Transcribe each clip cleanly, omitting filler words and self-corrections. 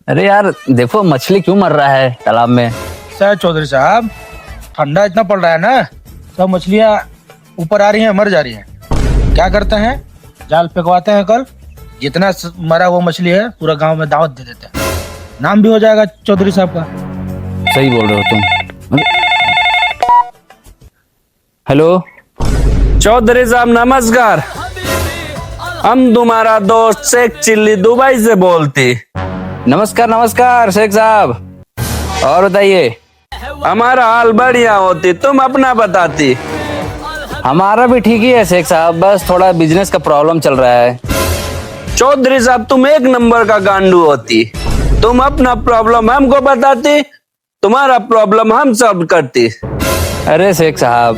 अरे यार देखो मछली क्यों मर रहा है तालाब में। शायद चौधरी साहब ठंडा इतना पड़ रहा है ना, सब मछलियाँ ऊपर आ रही हैं, मर जा रही हैं। क्या करते हैं, जाल फेंकवाते हैं, कल जितना मरा हुआ मछली है पूरा गांव में दावत दे देते हैं, नाम भी हो जाएगा चौधरी साहब का। सही बोल रहे हो तुम। हेलो चौधरी साहब नमस्कार, हम तुम्हारा दोस्त शेख चिल्ली दुबई से बोलते। नमस्कार नमस्कार शेख साहब, और बताइए। हमारा हाल बढ़िया होती, तुम अपना बताती। हमारा भी ठीक ही है शेख साहब, बस थोड़ा बिजनेस का प्रॉब्लम चल रहा है। चौधरी साहब तुम एक नंबर का गांडू होती, तुम अपना प्रॉब्लम हमको बताती, तुम्हारा प्रॉब्लम हम सॉल्व करती। अरे शेख साहब,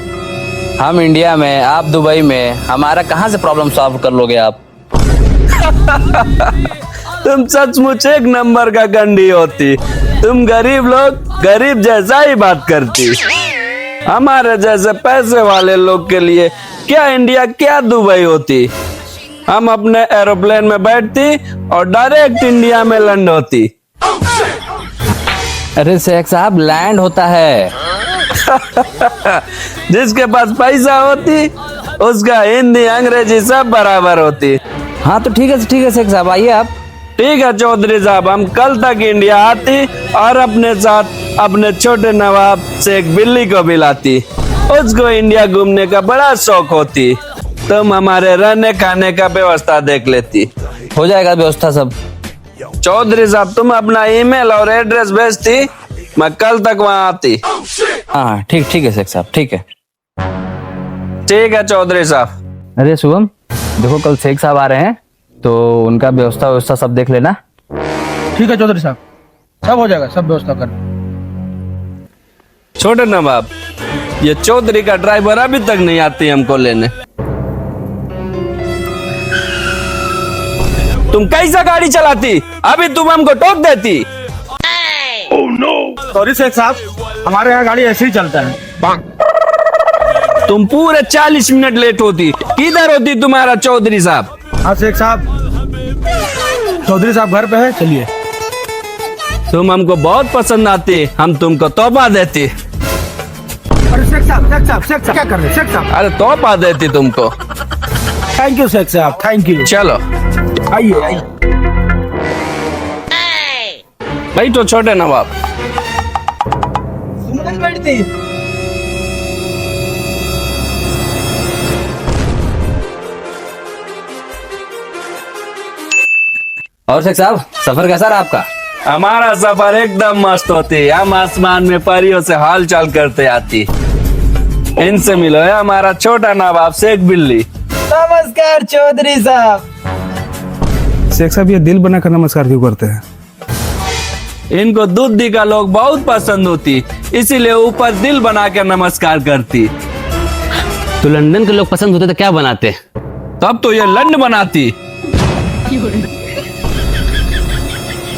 हम इंडिया में, आप दुबई में, हमारा कहाँ से प्रॉब्लम सॉल्व कर लोगे आप। तुम सचमुच एक नंबर का गंडी होती, तुम गरीब लोग गरीब जैसा ही बात करती। हमारे जैसे पैसे वाले लोग के लिए क्या इंडिया क्या दुबई होती। हम अपने एरोप्लेन में बैठती और डायरेक्ट इंडिया में लैंड होती। अरे शेख साहब लैंड होता है। जिसके पास पैसा होती उसका हिंदी अंग्रेजी सब बराबर होती। हाँ तो ठीक है शेख साहब, आइए आप। ठीक है चौधरी साहब, हम कल तक इंडिया आती और अपने साथ अपने छोटे नवाब शेख बिल्ली को भी लाती। उसको इंडिया घूमने का बड़ा शौक होती, तुम हमारे रहने खाने का व्यवस्था देख लेती। हो जाएगा व्यवस्था सब। चौधरी साहब तुम अपना ईमेल और एड्रेस भेजती, मैं कल तक वहाँ आती। हाँ ठीक है शेख साहब, ठीक है। ठीक है चौधरी साहब। अरे शुभम देखो, कल शेख साहब आ रहे हैं तो उनका व्यवस्था सब देख लेना। ठीक है चौधरी साहब, सब हो जाएगा, सब व्यवस्था कर। छोटे नवाब, ये चौधरी का ड्राइवर अभी तक नहीं आती हमको लेने। तुम कैसा गाड़ी चलाती, अभी तुम हमको टोक देती। सॉरी शेख साहब, हमारे यहाँ गाड़ी ऐसे ही चलता है। तुम पूरे 40 मिनट लेट होती, किधर होती तुम्हारा चौधरी साहब। हाँ शेख साहब, चौधरी साहब घर पे है, चलिए। तुम हमको बहुत पसंद आती, हम तुमको तोहफा देती। अरे शेख साहब क्या कर रहे हैं शेख साहब। अरे तोहफा देती तुमको। थैंक यू शेख साहब, थैंक यू। चलो आइए। बैठो छोटे नवाब। बैठती। और शेख साहब सफर कैसा रहा आपका। हमारा सफर एकदम मस्त होती, हम आसमान में परियों से हाल चाल करते आती। इनसे मिलो, है हमारा छोटा नवाब शेख बिल्ली। नमस्कार चौधरी साहब। शेख साहब ये दिल बनाकर नमस्कार क्यों करते हैं। इनको दूधी का लोग बहुत पसंद होती, इसीलिए ऊपर दिल बना कर नमस्कार करती। तो लंदन के लोग पसंद होते तो क्या बनाते। तब तो ये लंड बनाती।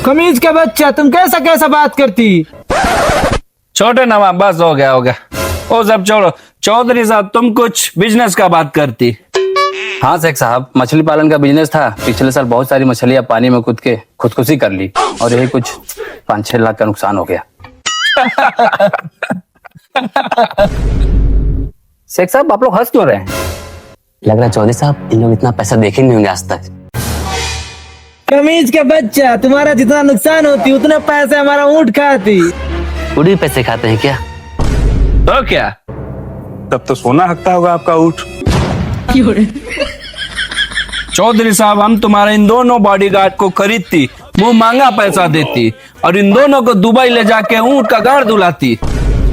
कमीज का बच्चा, तुम कैसा बात करती। छोटे नवाब बस हो गया। वो सब छोड़ो, चौधरी साहब तुम कुछ बिजनेस का बात करती। हाँ शेख साहब, मछली पालन का बिजनेस था। पिछले साल बहुत सारी मछलियां पानी में कूद के खुदकुशी कर ली और यही कुछ 5-6 लाख का नुकसान हो गया। शेख साहब आप लोग हंस क्यों रहे हैं। लग रहा है चौधरी साहब इन लोग इतना पैसा देखे नहीं होंगे आज तक। कमीज का बच्चा, तुम्हारा जितना नुकसान होती उतना पैसे हमारा ऊँट खाती। उड़ी पैसे खाते हैं क्या। तो क्या, तब तो सोना हकता होगा आपका ऊँट। चौधरी साहब हम तुम्हारे इन दोनों बॉडीगार्ड को खरीदती, मुंह मांगा पैसा देती और इन दोनों को दुबई ले जाके ऊँट का गाड़ धुलाती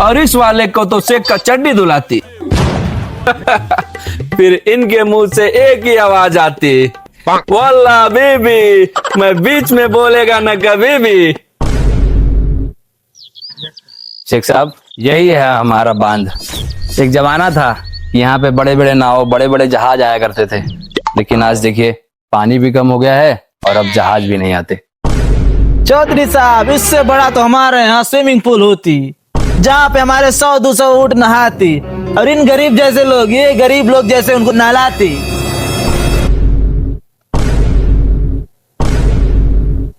और इस वाले को तो शेख का चड्डी धुलाती। फिर इनके मुंह से एक ही आवाज आती, वल्ला बीबी, मैं बीच में बोलेगा न कभी भी। शेख साहब यही है हमारा बांध। एक जमाना था यहाँ पे बड़े बड़े नाव, बड़े बड़े जहाज आया करते थे, लेकिन आज देखिए पानी भी कम हो गया है और अब जहाज भी नहीं आते। चौधरी साहब इससे बड़ा तो हमारे यहाँ स्विमिंग पूल होती, जहाँ पे हमारे 100-200 ऊँट नहाती और इन गरीब जैसे लोग, ये गरीब लोग जैसे उनको नहलाती।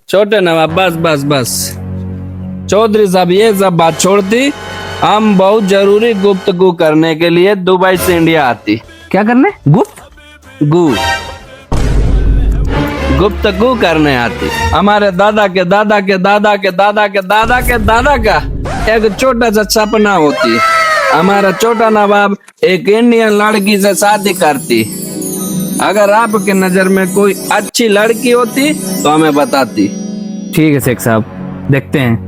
छोटे नवाब बस बस बस। चौधरी साहब ये सब बात छोड़ती, हम बहुत जरूरी गुफ्तगू करने के लिए दुबई से इंडिया आती। क्या करने? गुफ्तगू करने आती। हमारे दादा के दादा के दादा के दादा के दादा के दादा का एक छोटा सा सपना होती, हमारा छोटा नवाब एक इंडियन लड़की से शादी करती। अगर आपके नजर में कोई अच्छी लड़की होती तो हमें बताती। ठीक है शेख साहब, देखते हैं।